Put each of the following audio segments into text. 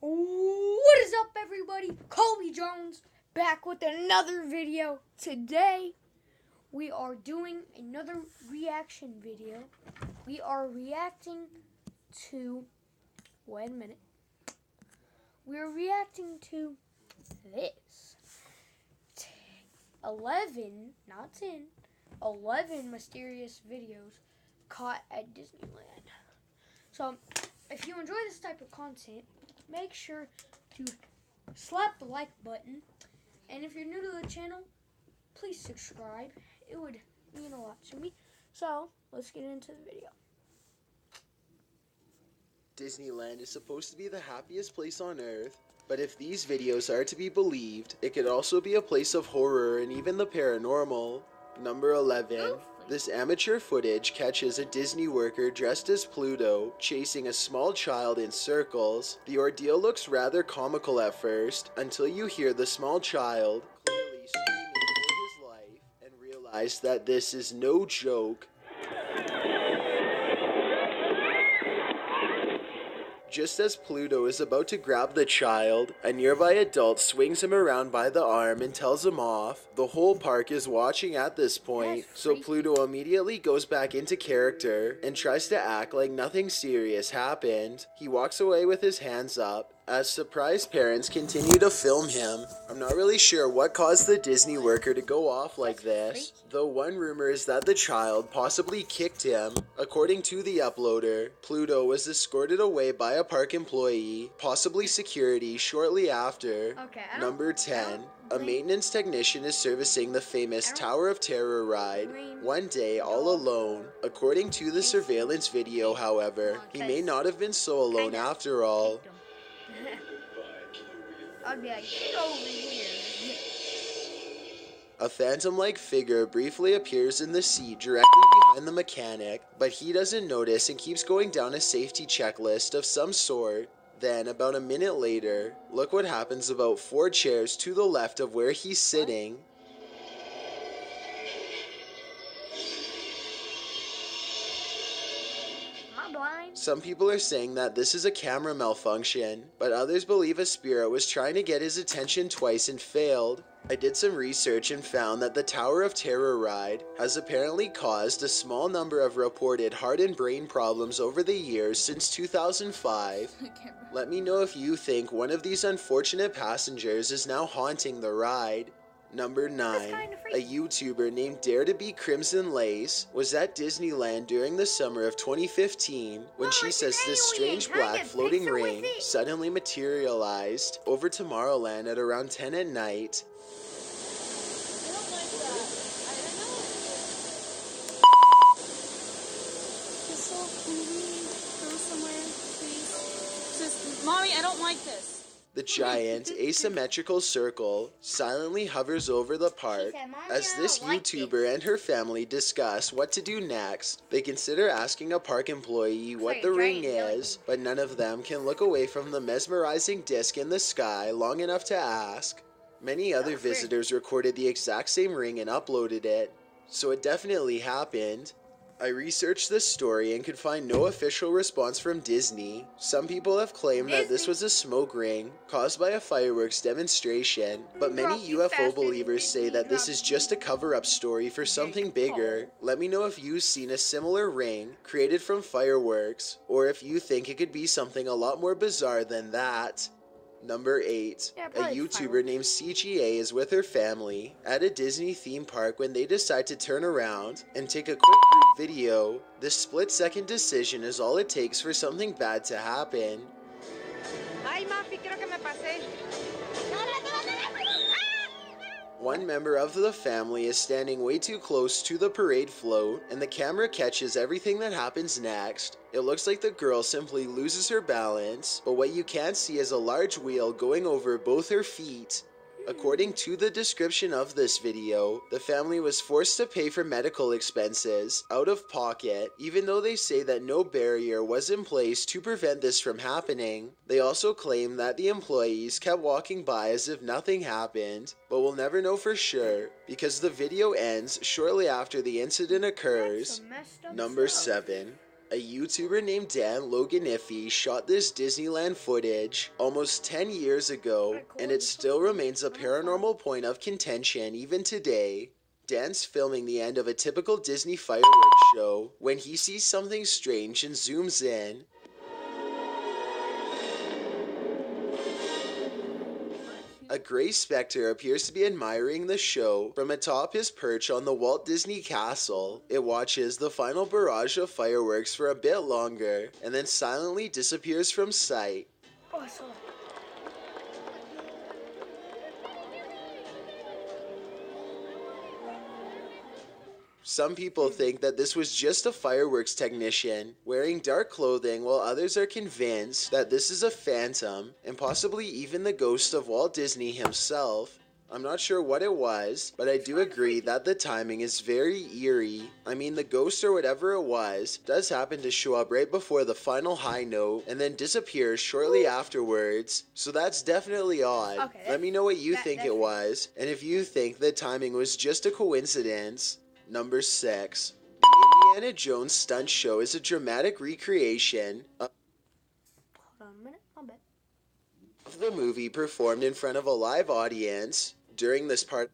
What is up, everybody? Colby Jones back with another video. Today we are doing another reaction video. We are reacting to wait a minute. We are reacting to this 11, not 10, 11 mysterious videos caught at Disneyland. So if you enjoy this type of content, make sure to slap the like button, and if you're new to the channel, please subscribe. It would mean a lot to me. So let's get into the video. Disneyland is supposed to be the happiest place on earth, but if these videos are to be believed, it could also be a place of horror and even the paranormal. Number 11. This amateur footage catches a Disney worker dressed as Pluto chasing a small child in circles. The ordeal looks rather comical at first, until you hear the small child clearly screaming for his life and realize that this is no joke. Just as Pluto is about to grab the child, a nearby adult swings him around by the arm and tells him off. The whole park is watching at this point, so Pluto immediately goes back into character and tries to act like nothing serious happened. He walks away with his hands up as surprised parents continue to film him. I'm not really sure what caused the Disney worker to go off like this, though one rumor is that the child possibly kicked him. According to the uploader, Pluto was escorted away by a park employee, possibly security, shortly after. Number 10. A maintenance technician is servicing the famous Tower of Terror ride one day all alone. According to the surveillance video, however, he may not have been so alone after all. I'd be like, get over here. A phantom-like figure briefly appears in the seat directly behind the mechanic, but he doesn't notice and keeps going down a safety checklist of some sort. Then, about a minute later, look what happens about 4 chairs to the left of where he's sitting. Some people are saying that this is a camera malfunction, but others believe a spirit was trying to get his attention twice and failed. I did some research and found that the Tower of Terror ride has apparently caused a small number of reported heart and brain problems over the years since 2005. Let me know if you think one of these unfortunate passengers is now haunting the ride. Number 9. A YouTuber named Dare to Be Crimson Lace was at Disneyland during the summer of 2015 when she says this strange black floating ring suddenly materialized over Tomorrowland at around 10 at night. I don't like that. I know. Crystal, can we go somewhere, please? Just, Mommy, I don't like this. The giant, asymmetrical circle silently hovers over the park as this YouTuber and her family discuss what to do next. They consider asking a park employee what the ring is, but none of them can look away from the mesmerizing disc in the sky long enough to ask. Many other visitors recorded the exact same ring and uploaded it, so it definitely happened. I researched this story and could find no official response from Disney. Some people have claimed that this was a smoke ring caused by a fireworks demonstration, but many UFO believers say that this is just a cover-up story for something bigger. Let me know if you've seen a similar ring created from fireworks, or if you think it could be something a lot more bizarre than that. Number 8. A YouTuber named CGA is with her family at a Disney theme park when they decide to turn around and take a quick group video. This split-second decision is all it takes for something bad to happen. Ay, Mafi, creo que me pasé. One member of the family is standing way too close to the parade float, and the camera catches everything that happens next. It looks like the girl simply loses her balance, but what you can't see is a large wheel going over both her feet. According to the description of this video, the family was forced to pay for medical expenses out of pocket, even though they say that no barrier was in place to prevent this from happening. They also claim that the employees kept walking by as if nothing happened, but we'll never know for sure because the video ends shortly after the incident occurs. Number 7. A YouTuber named Dan Loganiffy shot this Disneyland footage almost 10 years ago, and it still remains a paranormal point of contention even today. Dan's filming the end of a typical Disney fireworks show when he sees something strange and zooms in. A gray specter appears to be admiring the show from atop his perch on the Walt Disney Castle. It watches the final barrage of fireworks for a bit longer and then silently disappears from sight. Oh, I saw it. Some people think that this was just a fireworks technician wearing dark clothing, while others are convinced that this is a phantom and possibly even the ghost of Walt Disney himself. I'm not sure what it was, but I do agree that the timing is very eerie. I mean, the ghost or whatever it was does happen to show up right before the final high note and then disappears shortly afterwards, so that's definitely odd. Okay, Let me know what you think it was, and if you think the timing was just a coincidence. Number 6. The Indiana Jones stunt show is a dramatic recreation Hold on a minute, I'll bet. of the movie performed in front of a live audience. During this part,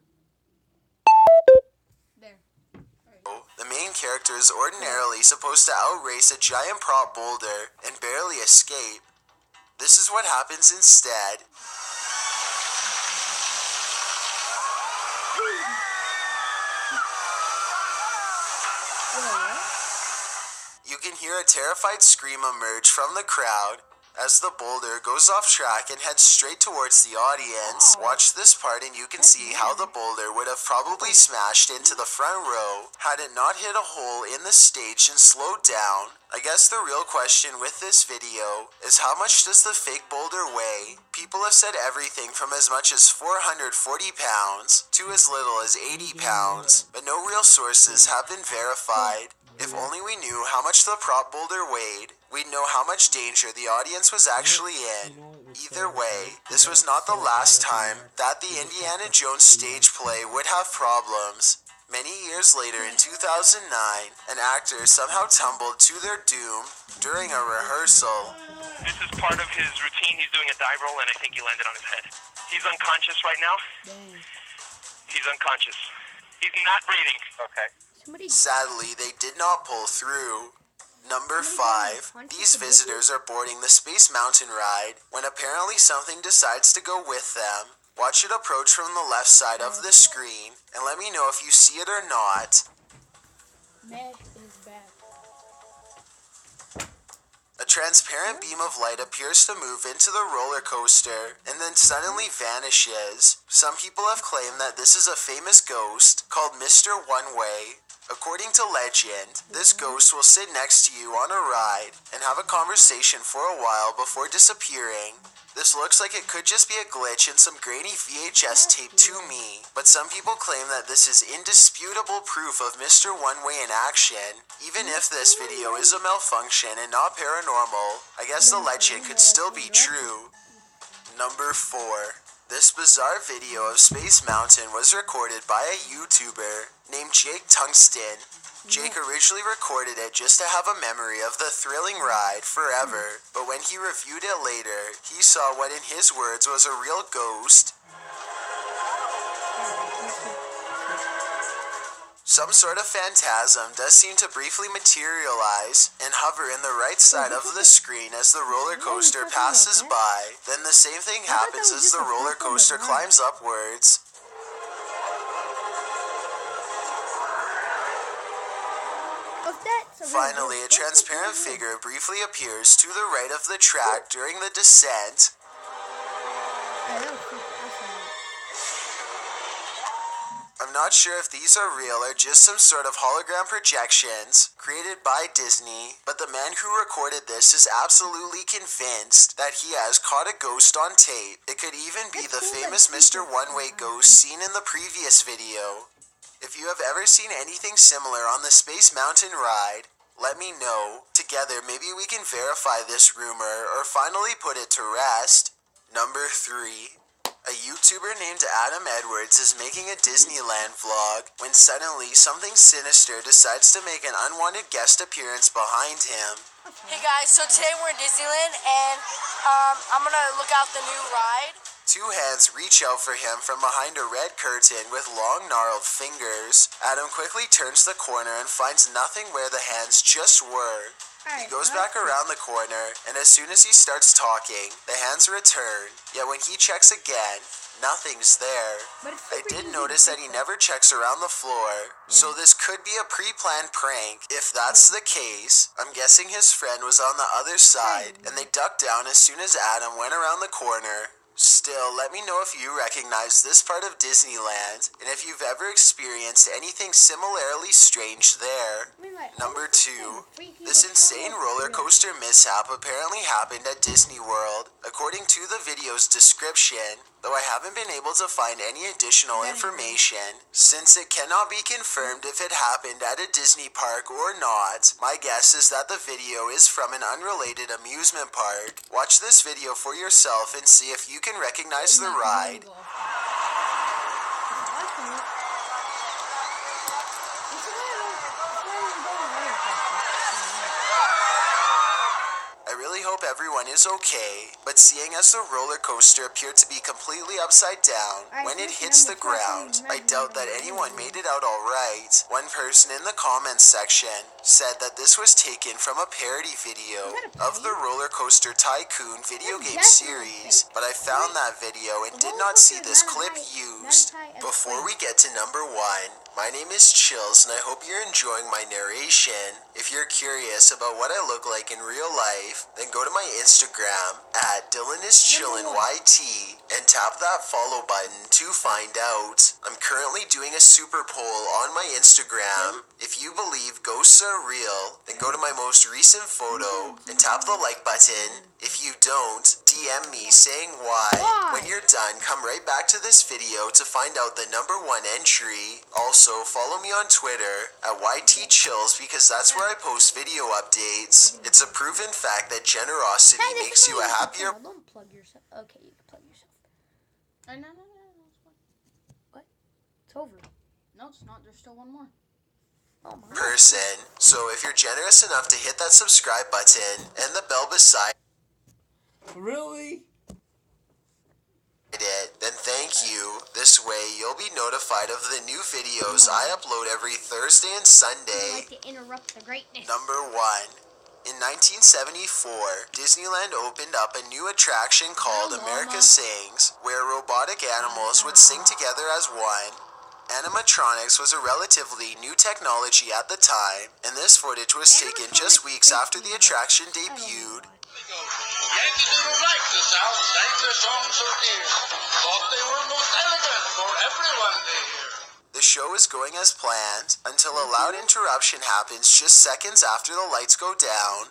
There. the main character is ordinarily supposed to outrace a giant prop boulder and barely escape. This is what happens instead. You can hear a terrified scream emerge from the crowd as the boulder goes off track and heads straight towards the audience. Watch this part and you can see how the boulder would have probably smashed into the front row had it not hit a hole in the stage and slowed down. I guess the real question with this video is how much does the fake boulder weigh? People have said everything from as much as 440 pounds to as little as 80 pounds, but no real sources have been verified. If only we knew how much the prop boulder weighed, we'd know how much danger the audience was actually in. Either way, this was not the last time that the Indiana Jones stage play would have problems. Many years later in 2009, an actor somehow tumbled to their doom during a rehearsal. This is part of his routine. He's doing a dive roll, and I think he landed on his head. He's unconscious right now. He's unconscious. He's not breathing. Okay. Sadly, they did not pull through. Number 5. These visitors are boarding the Space Mountain ride when apparently something decides to go with them. Watch it approach from the left side of the screen and let me know if you see it or not. Mesh is back. A transparent beam of light appears to move into the roller coaster and then suddenly vanishes. Some people have claimed that this is a famous ghost called Mr. One Way. According to legend, this ghost will sit next to you on a ride and have a conversation for a while before disappearing. This looks like it could just be a glitch in some grainy VHS tape to me, but some people claim that this is indisputable proof of Mr. One Way in action. Even if this video is a malfunction and not paranormal, I guess the legend could still be true. Number 4. This bizarre video of Space Mountain was recorded by a YouTuber named Jake Tungsten. Jake originally recorded it just to have a memory of the thrilling ride forever, but when he reviewed it later, he saw what in his words was a real ghost. Some sort of phantasm does seem to briefly materialize and hover in the right side of the screen as the roller coaster passes by. Then the same thing happens as the roller coaster climbs upwards. Finally, a transparent figure briefly appears to the right of the track during the descent. I'm not sure if these are real or just some sort of hologram projections created by Disney, but the man who recorded this is absolutely convinced that he has caught a ghost on tape. It could even be the famous Mr. One Way ghost seen in the previous video. If you have ever seen anything similar on the Space Mountain ride, let me know. Together, maybe we can verify this rumor or finally put it to rest. Number 3. A YouTuber named Adam Edwards is making a Disneyland vlog when suddenly something sinister decides to make an unwanted guest appearance behind him. Hey guys, so today we're in Disneyland and I'm gonna look out the new ride. Two hands reach out for him from behind a red curtain with long gnarled fingers. Adam quickly turns the corner and finds nothing where the hands just were. He goes back around the corner, and as soon as he starts talking, the hands return. Yet when he checks again, nothing's there. I did notice that he never checks around the floor, so this could be a pre-planned prank. If that's the case, I'm guessing his friend was on the other side, and they ducked down as soon as Adam went around the corner. Still, let me know if you recognize this part of Disneyland, and if you've ever experienced anything similarly strange there. Number 2. This insane roller coaster mishap apparently happened at Disney World, according to the video's description, though I haven't been able to find any additional information. Since it cannot be confirmed if it happened at a Disney park or not, my guess is that the video is from an unrelated amusement park. Watch this video for yourself and see if you can recognize the ride. I really hope everyone is okay, but seeing as the roller coaster appeared to be completely upside down, when it hits the ground, I doubt that anyone made it out alright. One person in the comments section said that this was taken from a parody video of the Roller Coaster Tycoon video game series, but I found that video and did not see this clip used. Before we get to number 1, my name is Chills and I hope you're enjoying my narration. If you're curious about what I look like in real life, then go to my Instagram at DylanIsChillinYT and tap that follow button to find out. I'm currently doing a super poll on my Instagram. If you believe ghosts are real, then go to my most recent photo and tap the like button. If you don't, DM me saying why. When you're done, come right back to this video to find out the number 1 entry. Also, follow me on Twitter at YTChills because that's where I post video updates. It's a proven fact that generosity makes you a happier Don't plug yourself. Okay, you can plug yourself. No. What? It's over. No, it's not. There's still one more. Oh my. person. So if you're generous enough to hit that subscribe button and the bell beside Really? it, then thank you. This way you'll be notified of the new videos I upload every Thursday and I Sunday. like to interrupt the greatness. Number 1. In 1974, Disneyland opened up a new attraction called America Sings, where robotic animals would sing together as one. Animatronics was a relatively new technology at the time, and this footage was taken just weeks after the attraction debuted. Yankee Doodle liked the South, sang their song so dear, thought they were most elegant for everyone to hear. The show is going as planned until a loud interruption happens just seconds after the lights go down.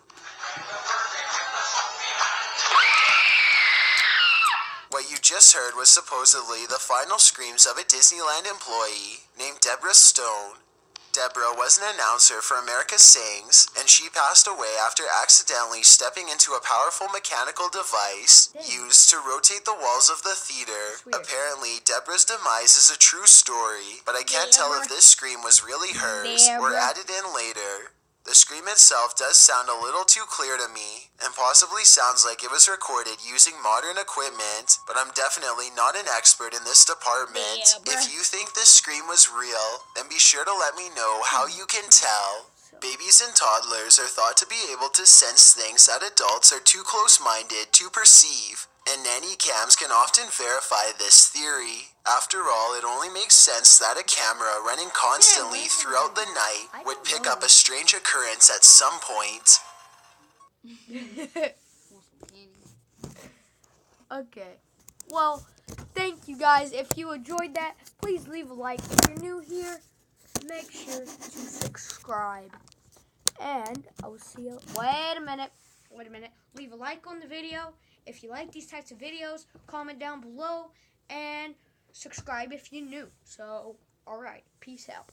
What you just heard was supposedly the final screams of a Disneyland employee named Deborah Stone. Deborah was an announcer for America Sings, and she passed away after accidentally stepping into a powerful mechanical device used to rotate the walls of the theater. Apparently, Deborah's demise is a true story, but I can't tell if this scream was really hers or added in later. The scream itself does sound a little too clear to me, and possibly sounds like it was recorded using modern equipment, but I'm definitely not an expert in this department. If you think this scream was real, then be sure to let me know how you can tell. Babies and toddlers are thought to be able to sense things that adults are too close-minded to perceive, and nanny cams can often verify this theory. After all, it only makes sense that a camera running constantly throughout the night would pick up a strange occurrence at some point. Okay. Well, thank you guys. If you enjoyed that, please leave a like. If you're new here, make sure to subscribe. And I will see you. Wait a minute. Leave a like on the video. If you like these types of videos, comment down below and subscribe if you're new. So, alright. Peace out.